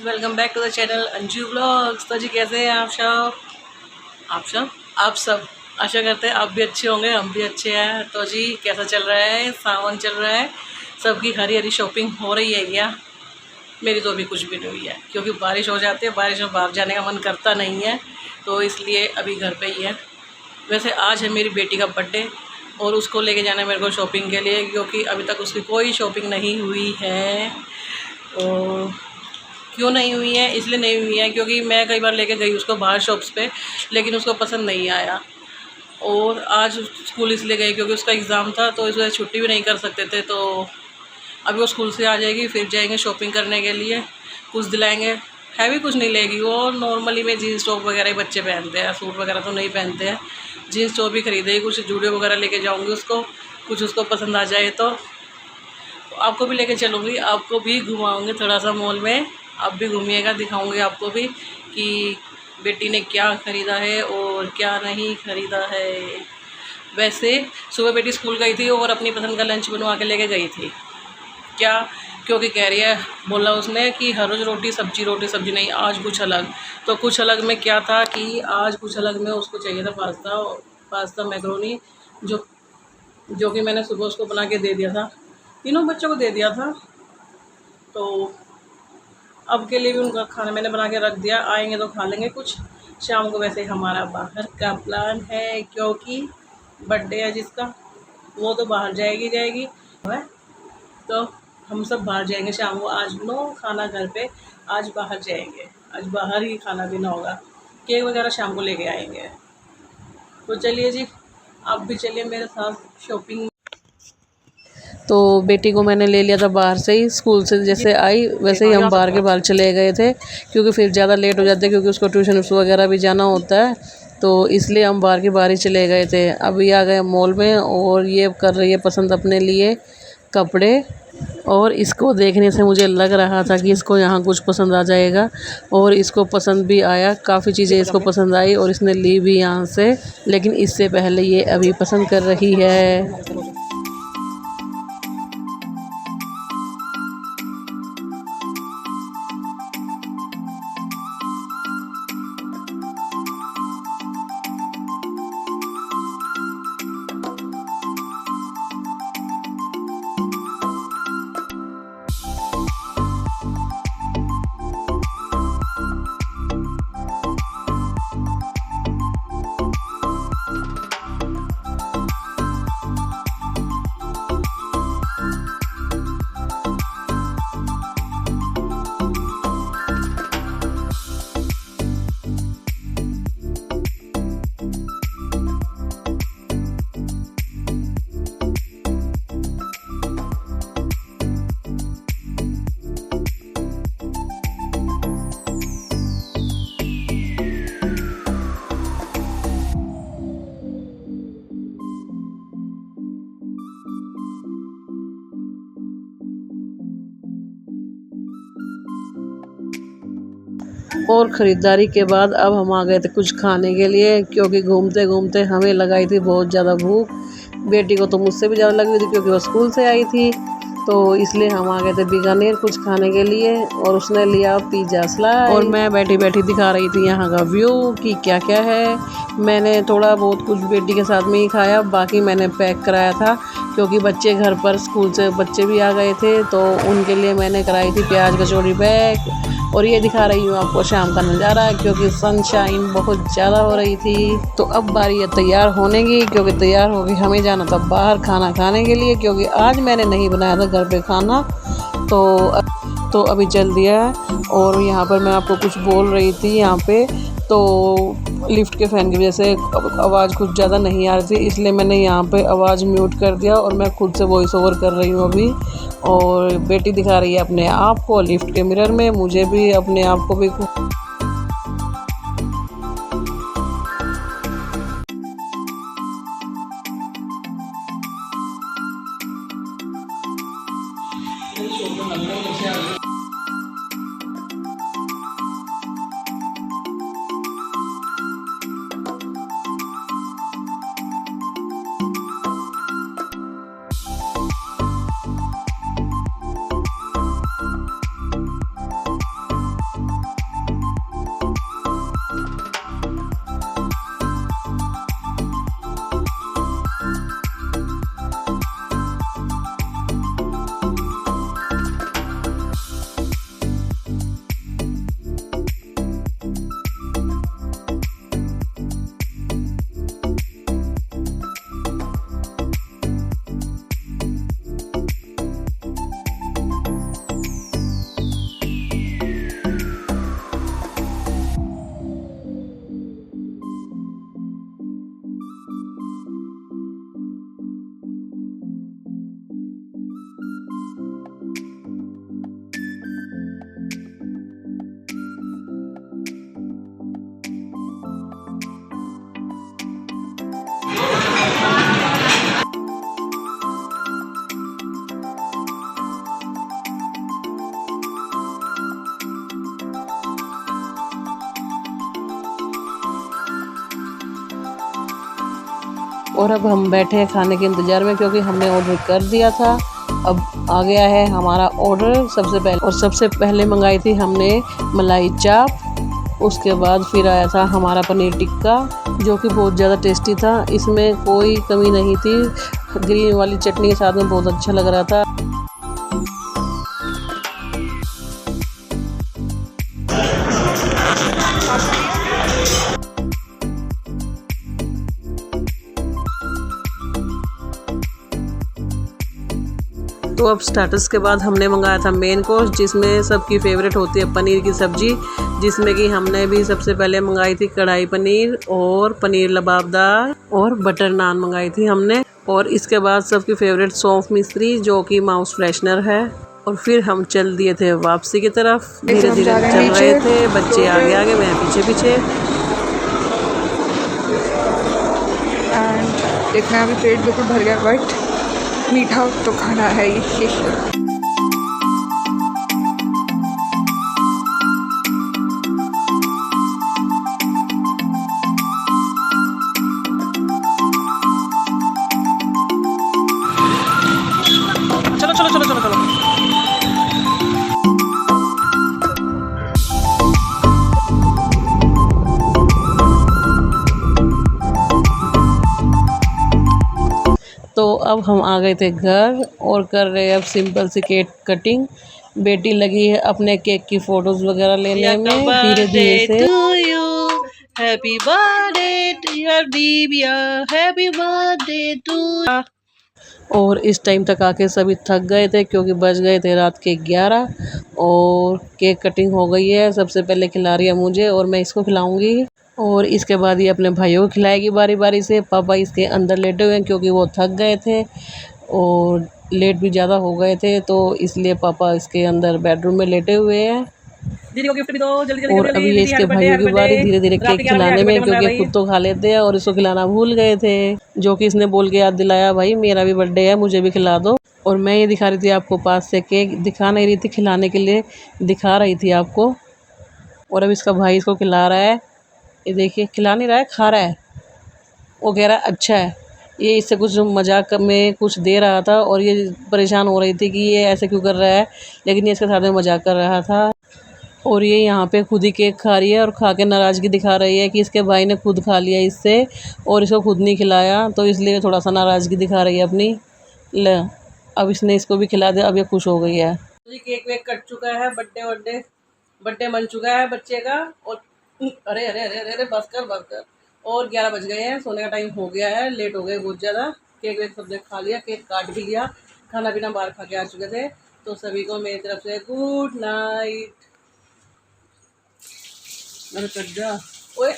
Welcome back to the channel Anju blogs. तो जी कैसे हैं आप सब? आप सब आशा करते हैं आप भी अच्छे होंगे, हम भी अच्छे हैं। तो जी कैसा चल रहा है? सावन चल रहा है, सबकी हरी हरी शॉपिंग हो रही है क्या? मेरी तो अभी कुछ भी नहीं हुई है, क्योंकि बारिश हो जाती है, बारिश में बाहर जाने का मन करता नहीं है, तो इसलिए अभी घर पे ही है। वैसे आज है मेरी बेटी का बर्थडे और उसको लेके जाना है मेरे को शॉपिंग के लिए, क्योंकि अभी तक उसकी कोई शॉपिंग नहीं हुई है। और क्यों नहीं हुई है? इसलिए नहीं हुई है क्योंकि मैं कई बार लेके गई उसको बाहर शॉप्स पे, लेकिन उसको पसंद नहीं आया। और आज स्कूल इसलिए गई क्योंकि उसका एग्ज़ाम था, तो इस वजह से छुट्टी भी नहीं कर सकते थे। तो अभी वो स्कूल से आ जाएगी, फिर जाएंगे शॉपिंग करने के लिए, कुछ दिलाएंगे। हैवी कुछ नहीं लेगी वो, नॉर्मली में जीन्स टॉप वगैरह ही बच्चे पहनते हैं, सूट वगैरह तो नहीं पहनते हैं। जीन्स टॉप ही खरीदेगी, कुछ जूडियो वगैरह लेके जाऊँगी उसको, कुछ उसको पसंद आ जाए तो आपको भी लेके चलूँगी, आपको भी घुमाऊँगी थोड़ा सा मॉल में। आप भी घूमिएगा, दिखाऊँगी आपको भी कि बेटी ने क्या ख़रीदा है और क्या नहीं ख़रीदा है। वैसे सुबह बेटी स्कूल गई थी और अपनी पसंद का लंच बनवा के लेके गई थी। क्या? क्योंकि कह रही है, बोला उसने कि हर रोज़ रोटी सब्जी नहीं, आज कुछ अलग। तो कुछ अलग में क्या था कि आज कुछ अलग में उसको चाहिए था पास्ता मैकरोनी, जो कि मैंने सुबह उसको बना के दे दिया था, तीनों बच्चों को दे दिया था। तो अब के लिए भी उनका खाना मैंने बना के रख दिया, आएंगे तो खा लेंगे कुछ। शाम को वैसे हमारा बाहर का प्लान है, क्योंकि बर्थडे है जिसका, वो तो बाहर जाएगी है। तो हम सब बाहर जाएंगे शाम को। आज नो खाना घर पे, आज बाहर जाएंगे, आज बाहर ही खाना पीना होगा। केक वगैरह शाम को लेके आएंगे। तो चलिए जी, आप भी चलिए मेरे साथ शॉपिंग। तो बेटी को मैंने ले लिया था बाहर से ही, स्कूल से जैसे आई वैसे ही हम बाहर के बाहर चले गए थे, क्योंकि फिर ज़्यादा लेट हो जाते, क्योंकि उसको ट्यूशन वगैरह भी जाना होता है, तो इसलिए हम बाहर के बाहर ही चले गए थे। अभी आ गए मॉल में और ये कर रही है पसंद अपने लिए कपड़े, और इसको देखने से मुझे लग रहा था कि इसको यहाँ कुछ पसंद आ जाएगा, और इसको पसंद भी आया। काफ़ी चीज़ें इसको पसंद आई और इसने ली भी यहाँ से, लेकिन इससे पहले ये अभी पसंद कर रही है। और ख़रीदारी के बाद अब हम आ गए थे कुछ खाने के लिए, क्योंकि घूमते घूमते हमें लगाई थी बहुत ज़्यादा भूख। बेटी को तो मुझसे भी ज़्यादा लगी थी, क्योंकि वो स्कूल से आई थी, तो इसलिए हम आ गए थे बीकानेर कुछ खाने के लिए। और उसने लिया पिज़्ज़ा स्लाइस, और मैं बैठी बैठी दिखा रही थी यहाँ का व्यू कि क्या क्या है। मैंने थोड़ा बहुत कुछ बेटी के साथ में ही खाया, बाकी मैंने पैक कराया था, क्योंकि बच्चे घर पर स्कूल से बच्चे भी आ गए थे, तो उनके लिए मैंने कराई थी प्याज कचौड़ी पैक। और ये दिखा रही हूँ आपको शाम का नज़ारा, क्योंकि सनशाइन बहुत ज़्यादा हो रही थी। तो अब बारी है तैयार होने की, क्योंकि तैयार होके हमें जाना था बाहर खाना खाने के लिए, क्योंकि आज मैंने नहीं बनाया था घर पे खाना। तो अभी चल दिया है। और यहाँ पर मैं आपको कुछ बोल रही थी, यहाँ पे तो लिफ्ट के फ़ैन की वजह से आवाज़ कुछ ज़्यादा नहीं आ रही थी, इसलिए मैंने यहाँ पे आवाज़ म्यूट कर दिया और मैं खुद से वॉइस ओवर कर रही हूँ अभी। और बेटी दिखा रही है अपने आप को लिफ्ट के मिरर में, मुझे भी अपने आप को भी और अब हम बैठे हैं खाने के इंतज़ार में, क्योंकि हमने ऑर्डर कर दिया था। अब आ गया है हमारा ऑर्डर। सबसे पहले मंगाई थी हमने मलाई चाप, उसके बाद फिर आया था हमारा पनीर टिक्का, जो कि बहुत ज़्यादा टेस्टी था। इसमें कोई कमी नहीं थी। ग्रीन वाली चटनी के साथ में बहुत अच्छा लग रहा था। तो अब स्टार्टर्स के बाद हमने मंगाया था मेन कोर्स, जिसमें सबकी फेवरेट होती है पनीर की सब्ज़ी, जिसमें कि हमने भी सबसे पहले मंगाई थी कढ़ाई पनीर और पनीर लबाबदार और बटर नान मंगाई थी हमने। और इसके बाद सबकी फेवरेट सौंफ मिश्री, जो कि माउस फ्रेशनर है। और फिर हम चल दिए थे वापसी की तरफ। धीरे धीरे चल रहे थे, बच्चे आगे आगे, मैं पीछे पीछे। एंड देखना अभी पेट बिल्कुल भर गया, बट मीठा तो खाना है ही। चलो चलो चलो चलो चलो। तो अब हम आ गए थे घर और कर रहे हैं अब सिंपल सी केक कटिंग। बेटी लगी है अपने केक की फोटोज वगैरह लेने में धीरे धीरे से। हैप्पी बर्थडे टू योर बेबिया, हैप्पी बर्थडे टू। और इस टाइम तक आके सभी थक गए थे, क्योंकि बज गए थे रात के 11 और केक कटिंग हो गई है। सबसे पहले खिला रही है मुझे और मैं इसको खिलाऊंगी, और इसके बाद ये अपने भाइयों को खिलाएगी बारी बारी से। पापा इसके अंदर लेटे हुए हैं, क्योंकि वो थक गए थे और लेट भी ज़्यादा हो गए थे, तो इसलिए पापा इसके अंदर बेडरूम में लेटे हुए हैं। दीदी को गिफ्ट भी दो जल्दी जल्दी। और अभी ये इसके भाइयों की बारी धीरे धीरे केक खिलाने में, क्योंकि खुद तो खा लेते हैं और इसको खिलाना भूल गए थे, जो कि इसने बोल के याद दिलाया, भाई मेरा भी बर्थडे है, मुझे भी खिला दो। और मैं ये दिखा रही थी आपको पास से, केक दिखा नहीं रही थी, खिलाने के लिए दिखा रही थी आपको। और अब इसका भाई इसको खिला रहा है। ये देखिए, खिला नहीं रहा है, खा रहा है। वो कह रहा है अच्छा है। ये इससे कुछ मजाक में कुछ दे रहा था, और ये परेशान हो रही थी कि ये ऐसे क्यों कर रहा है, लेकिन ये इसके साथ में मजाक कर रहा था। और ये यहाँ पे खुद ही केक खा रही है और खा के नाराज़गी दिखा रही है कि इसके भाई ने खुद खा लिया इससे और इसको खुद नहीं खिलाया, तो इसलिए थोड़ा सा नाराज़गी दिखा रही है अपनी। ले, अब इसने इसको भी खिला दिया, अब ये खुश हो गई है। तो ये केक वेक कट चुका है, बर्थडे बन चुका है बच्चे का। और अरे अरे अरे अरे अरे बस कर। और 11 बज गए हैं, सोने का टाइम हो गया है, लेट हो गए बहुत ज़्यादा। केक वेक सबने खा लिया, केक काट भी लिया, खाना पीना बाहर खा के आ चुके थे। तो सभी को मेरी तरफ से गुड नाइट। अरे कट जा ओए।